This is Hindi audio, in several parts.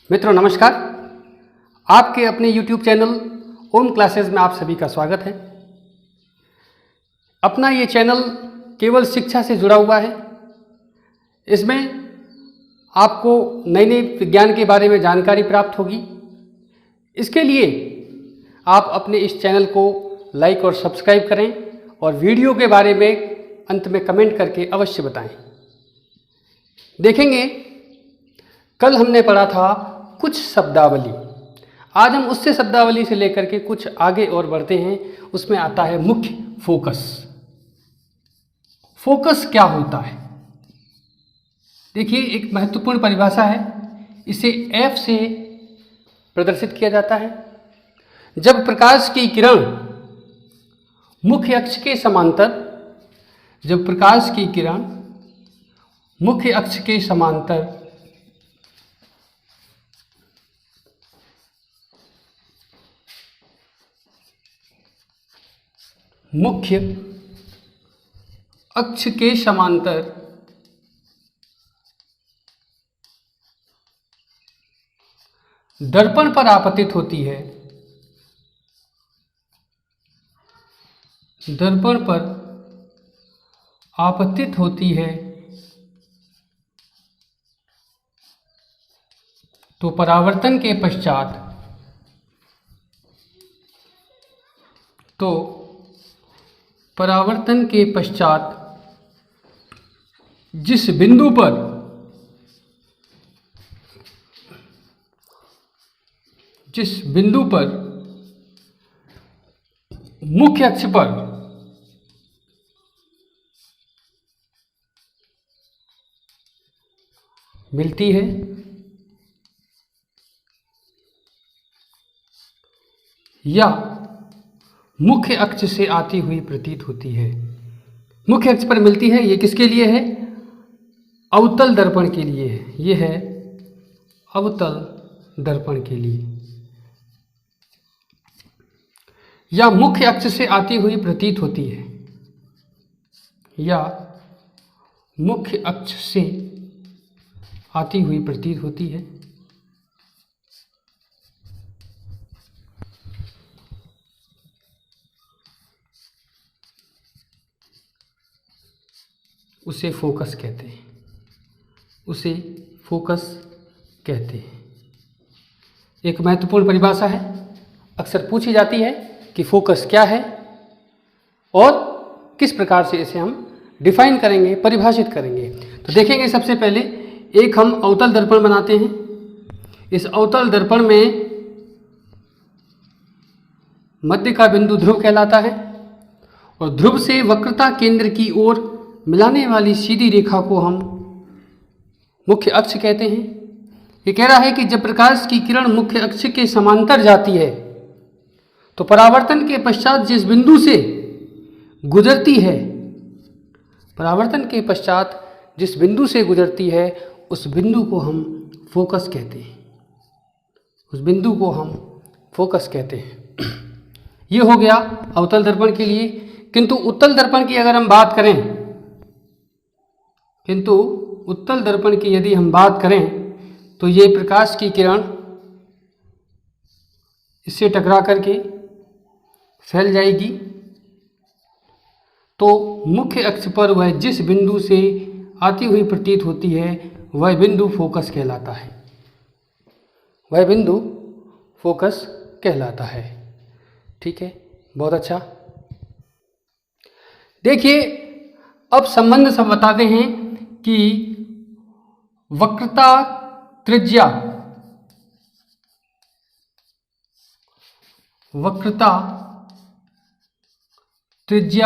मित्रों नमस्कार। आपके अपने YouTube चैनल ओम क्लासेस में आप सभी का स्वागत है। अपना ये चैनल केवल शिक्षा से जुड़ा हुआ है। इसमें आपको नए नए विज्ञान के बारे में जानकारी प्राप्त होगी। इसके लिए आप अपने इस चैनल को लाइक और सब्सक्राइब करें और वीडियो के बारे में अंत में कमेंट करके अवश्य बताएं। देखेंगे कल हमने पढ़ा था कुछ शब्दावली। आज हम उससे शब्दावली से लेकर के कुछ आगे और बढ़ते हैं। उसमें आता है मुख्य फोकस। फोकस क्या होता है? देखिए, एक महत्वपूर्ण परिभाषा है। इसे F से प्रदर्शित किया जाता है। जब प्रकाश की किरण मुख्य अक्ष के समांतर जब प्रकाश की किरण मुख्य अक्ष के समांतर मुख्य अक्ष के समांतर दर्पण पर आपतित होती है, दर्पण पर आपतित होती है, तो परावर्तन के पश्चात जिस बिंदु पर मुख्य अक्ष पर मिलती है या मुख्य अक्ष से आती हुई प्रतीत होती है। मुख्य अक्ष पर मिलती है, ये किसके लिए है? अवतल दर्पण के लिए है। ये है अवतल दर्पण के लिए। या मुख्य अक्ष से आती हुई प्रतीत होती है, या मुख्य अक्ष से आती हुई प्रतीत होती है। उसे फोकस कहते हैं। उसे फोकस कहते हैं। एक महत्वपूर्ण परिभाषा है। अक्सर पूछी जाती है कि फोकस क्या है और किस प्रकार से इसे हम डिफाइन करेंगे, परिभाषित करेंगे। तो देखेंगे, सबसे पहले एक हम अवतल दर्पण बनाते हैं। इस अवतल दर्पण में मध्य का बिंदु ध्रुव कहलाता है और ध्रुव से वक्रता केंद्र की ओर मिलाने वाली सीधी रेखा को हम मुख्य अक्ष कहते हैं। ये कह रहा है कि जब प्रकाश की किरण मुख्य अक्ष के समांतर जाती है तो परावर्तन के पश्चात जिस बिंदु से गुजरती है उस बिंदु को हम फोकस कहते हैं। ये हो गया अवतल दर्पण के लिए। किंतु उत्तल दर्पण की अगर हम बात करें, तो ये प्रकाश की किरण इससे टकरा करके फैल जाएगी। तो मुख्य अक्ष पर वह जिस बिंदु से आती हुई प्रतीत होती है वह बिंदु फोकस कहलाता है। ठीक है, बहुत अच्छा। देखिए, अब संबंध सब बताते हैं कि वक्रता त्रिज्या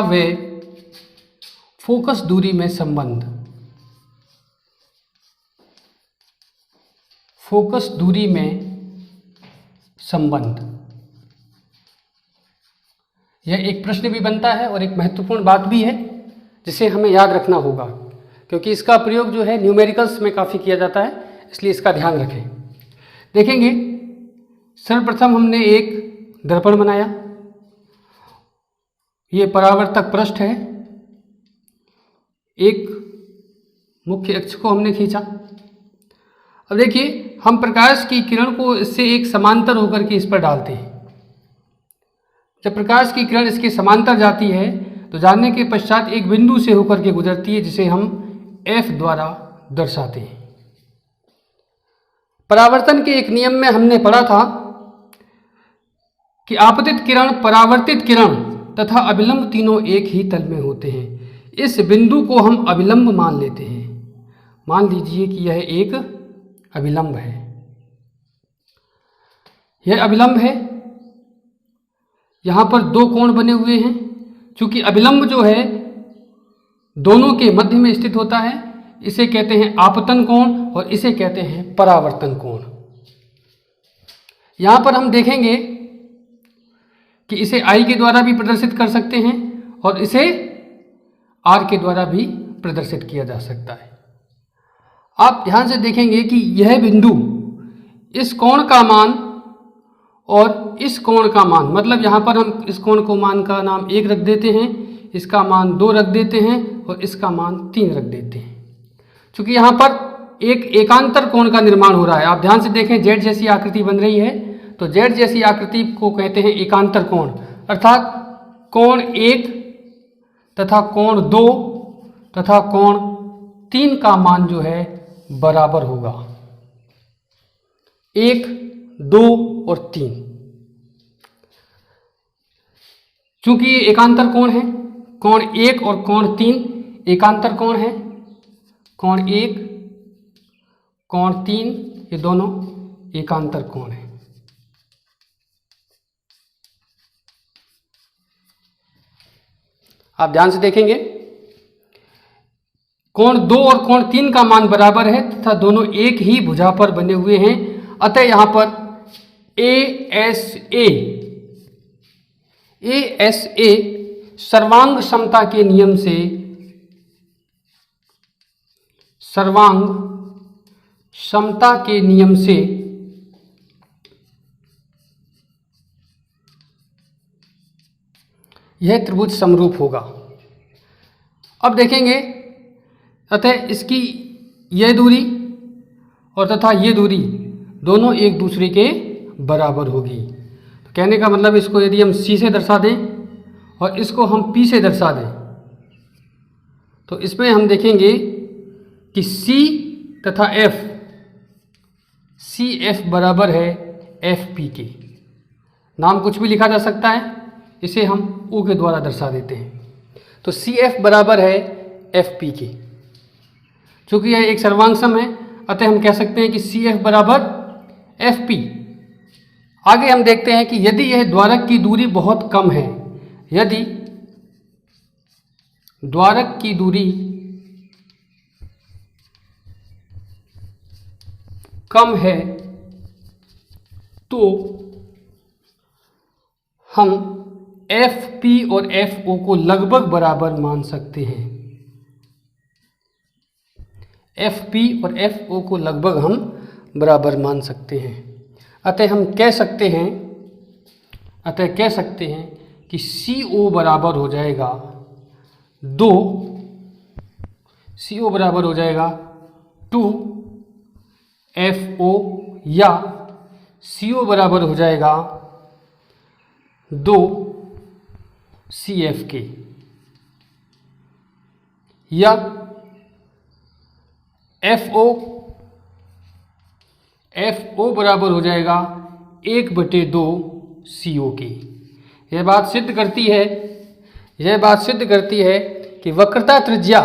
व फोकस दूरी में संबंध। यह एक प्रश्न भी बनता है और एक महत्वपूर्ण बात भी है जिसे हमें याद रखना होगा, क्योंकि इसका प्रयोग जो है न्यूमेरिकल्स में काफ़ी किया जाता है, इसलिए इसका ध्यान रखें। देखेंगे, सर्वप्रथम हमने एक दर्पण बनाया। ये परावर्तक पृष्ठ है। एक मुख्य अक्ष को हमने खींचा। अब देखिए, हम प्रकाश की किरण को इससे एक समांतर होकर के इस पर डालते हैं। जब प्रकाश की किरण इसके समांतर जाती है तो जाने के पश्चात एक बिंदु से होकर के गुजरती है, जिसे हम F द्वारा दर्शाते हैं। परावर्तन के एक नियम में हमने पढ़ा था कि आपतित किरण, परावर्तित किरण तथा अभिलंब तीनों एक ही तल में होते हैं। इस बिंदु को हम अभिलंब मान लेते हैं। मान लीजिए कि यह एक अभिलंब है, यह अभिलंब है। यहां पर दो कोण बने हुए हैं। चूंकि अभिलंब जो है दोनों के मध्य में स्थित होता है, इसे कहते हैं आपतन कोण और इसे कहते हैं परावर्तन कोण। यहां पर हम देखेंगे कि इसे I के द्वारा भी प्रदर्शित कर सकते हैं और इसे R के द्वारा भी प्रदर्शित किया जा सकता है। आप ध्यान से देखेंगे कि यह बिंदु, इस कोण का मान और इस कोण का मान, मतलब यहाँ पर हम इस कोण को मान का नाम 1 रख देते हैं, इसका मान 2 रख देते हैं और इसका मान 3 रख देते हैं। चूंकि यहाँ पर एक एकांतर कोण का निर्माण हो रहा है। आप ध्यान से देखें, जेड जैसी आकृति बन रही है, तो जेड जैसी आकृति को कहते हैं एकांतर कोण, अर्थात कोण 1 तथा कोण 2 तथा कोण 3 का मान जो है बराबर होगा, 1, 2 और 3। चूंकि ये एकांतर कोण है, कोण 1 और कोण 3 एकांतर कोण है, कोण 1, कोण 3 ये दोनों एकांतर कोण है। आप ध्यान से देखेंगे, कोण 2 और कोण 3 का मान बराबर है तथा दोनों एक ही भुजा पर बने हुए हैं। अतः यहां पर ASA सर्वांग समता के नियम से, सर्वांग समता के नियम से यह त्रिभुज समरूप होगा। अब देखेंगे, अतः इसकी यह दूरी और तथा यह दूरी दोनों एक दूसरे के बराबर होगी। तो कहने का मतलब, इसको यदि हम C से दर्शा दें और इसको हम P से दर्शा दें, तो इसमें हम देखेंगे कि C तथा F, CF बराबर है FP के। नाम कुछ भी लिखा जा सकता है, इसे हम O के द्वारा दर्शा देते हैं। तो CF बराबर है FP के। चूंकि यह एक सर्वांग सम है, अतः हम कह सकते हैं कि CF बराबर FP। आगे हम देखते हैं कि यदि यह द्वारक की दूरी बहुत कम है, यदि द्वारक की दूरी कम है तो हम FP और FO को लगभग बराबर मान सकते हैं। FP और FO को लगभग हम बराबर मान सकते हैं। अतः हम कह सकते हैं, कि CO बराबर हो जाएगा 2, CO बराबर हो जाएगा 2 FO, या CO बराबर हो जाएगा 2 CF के, या FO बराबर हो जाएगा 1/2 CO के। यह बात सिद्ध करती है कि वक्रता त्रिज्या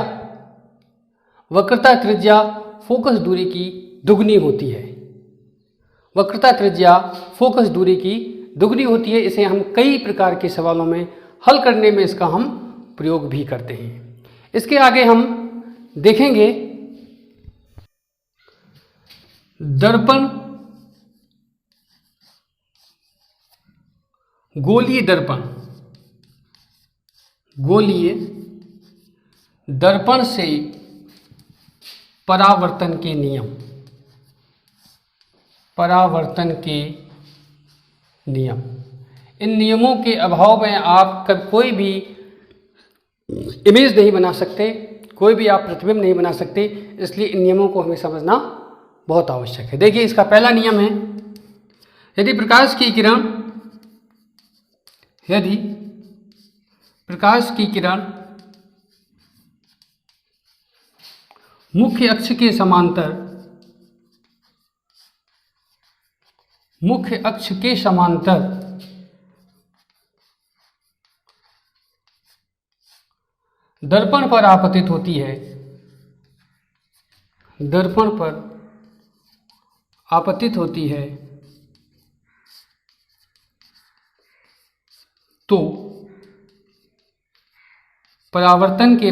फोकस दूरी की दुगनी होती है। वक्रता त्रिज्या फोकस दूरी की दुगनी होती है। इसे हम कई प्रकार के सवालों में हल करने में इसका हम प्रयोग भी करते हैं। इसके आगे हम देखेंगे दर्पण, गोलीय दर्पण। गोलीय दर्पण से परावर्तन के नियम, परावर्तन के नियम। इन नियमों के अभाव में आप कोई भी इमेज नहीं बना सकते, कोई भी आप प्रतिबिंब नहीं बना सकते। इसलिए इन नियमों को हमें समझना बहुत आवश्यक है। देखिए इसका पहला नियम है, यदि प्रकाश की किरण मुख्य अक्ष के समांतर दर्पण पर आपतित होती है, तो परावर्तन के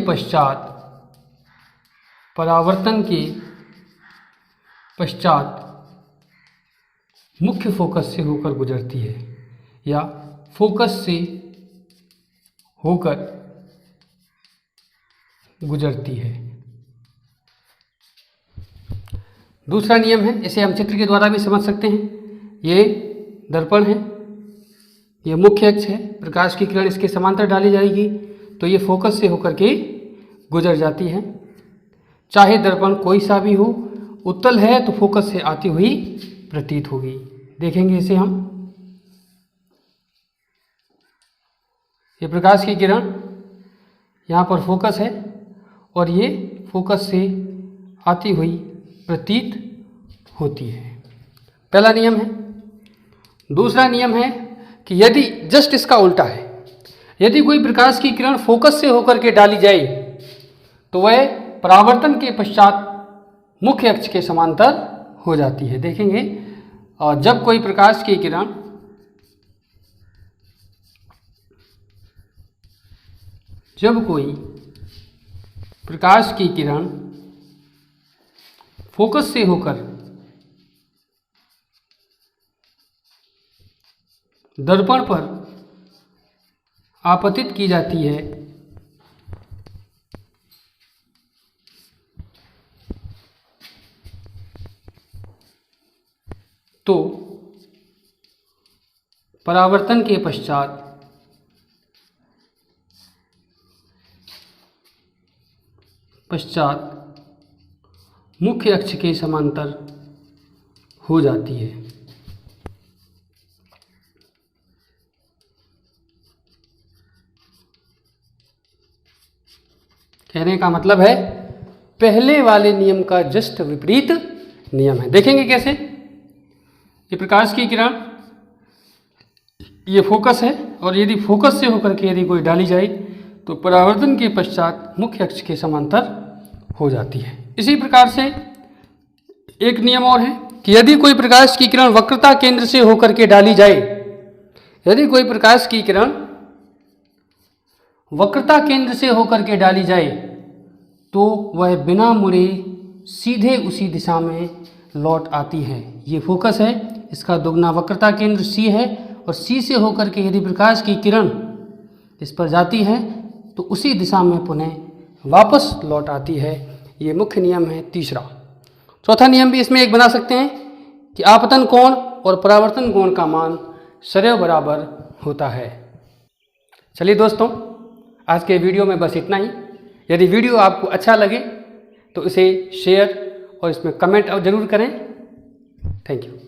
पश्चात मुख्य फोकस से होकर गुजरती है या फोकस से होकर गुजरती है। दूसरा नियम है, इसे हम चित्र के द्वारा भी समझ सकते हैं। ये दर्पण है, ये मुख्य अक्ष है, प्रकाश की किरण इसके समांतर डाली जाएगी तो ये फोकस से होकर के गुजर जाती है। चाहे दर्पण कोई सा भी हो, उत्तल है तो फोकस से आती हुई प्रतीत होगी। देखेंगे इसे हम, ये प्रकाश की किरण यहाँ पर फोकस है और ये फोकस से आती हुई प्रतीत होती है। पहला नियम है। दूसरा नियम है कि यदि जस्ट इसका उल्टा है, यदि कोई प्रकाश की किरण फोकस से होकर के डाली जाए तो वह परावर्तन के पश्चात मुख्य अक्ष के समांतर हो जाती है। देखेंगे, और जब कोई प्रकाश की किरण फोकस से होकर दर्पण पर आपतित की जाती है तो परावर्तन के पश्चात मुख्य अक्ष के समांतर हो जाती है। कहने का मतलब है पहले वाले नियम का जस्ट विपरीत नियम है। देखेंगे कैसे। ये प्रकाश की किरण, ये फोकस है और यदि फोकस से होकर के यदि कोई डाली जाए तो परावर्तन के पश्चात मुख्य अक्ष के समांतर हो जाती है। इसी प्रकार से एक नियम और है कि यदि कोई प्रकाश की किरण वक्रता केंद्र से होकर के डाली जाए, यदि कोई प्रकाश की किरण वक्रता केंद्र से होकर के डाली जाए तो वह बिना मुड़े सीधे उसी दिशा में लौट आती है। ये फोकस है, इसका दुगना वक्रता केंद्र C है और C से होकर के यदि प्रकाश की किरण इस पर जाती है तो उसी दिशा में पुनः वापस लौट आती है। ये मुख्य नियम है तीसरा। चौथा नियम भी इसमें एक बना सकते हैं कि आपतन कोण और परावर्तन कोण का मान सदैव बराबर होता है। चलिए दोस्तों, आज के वीडियो में बस इतना ही। यदि वीडियो आपको अच्छा लगे तो इसे शेयर और इसमें कमेंट जरूर करें। Thank you.